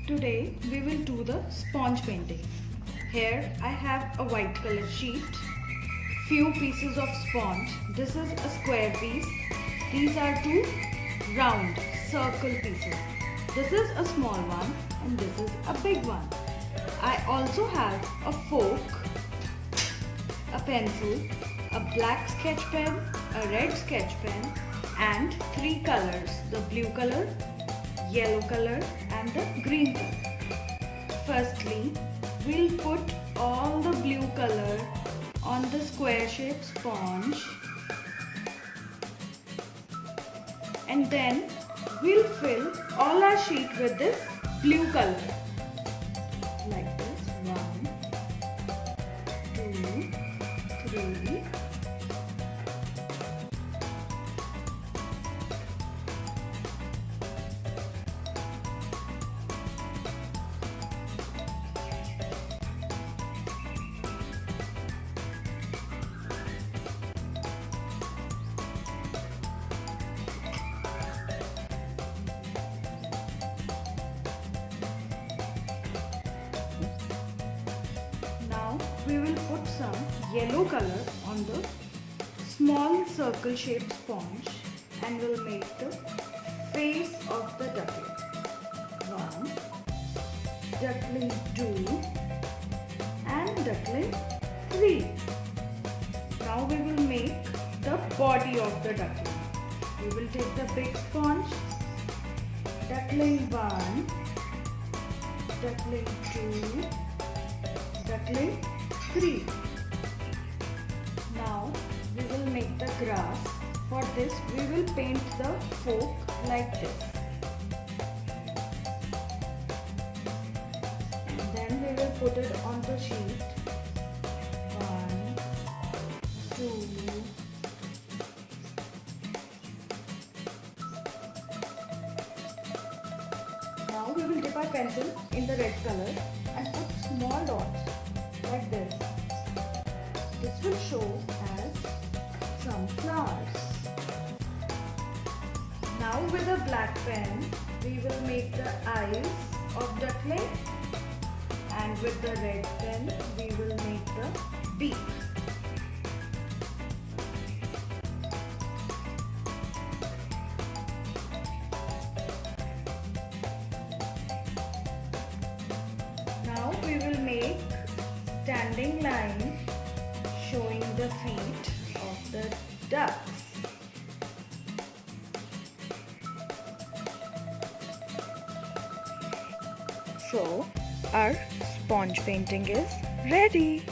Today we will do the sponge painting. Here I have a white color sheet, few pieces of sponge. This is a square piece. These are two round circle pieces. This is a small one and this is a big one. I also have a fork, a pencil, a black sketch pen, a red sketch pen and three colors, the blue color, yellow color and the green color. Firstly, we'll put all the blue color on the square shaped sponge and then we'll fill all our sheet with this blue color like this. 1, 2, 3. We will put some yellow color on the small circle shaped sponge and we'll make the face of the duckling. 1, duckling 2 and duckling 3. Now we will make the body of the duckling. We will take the big sponge, duckling 1, duckling 2, duckling 3. Now we will make the grass. For this we will paint the fork like this. And then we will put it on the sheet. 1, 2. Now we will dip our pencil in the red color and put small dots like this. This will show as some flowers. Now with a black pen, we will make the eyes of duckling and with the red pen, we will make the beak. Now we will make standing line showing the feet of the ducks. So our sponge painting is ready.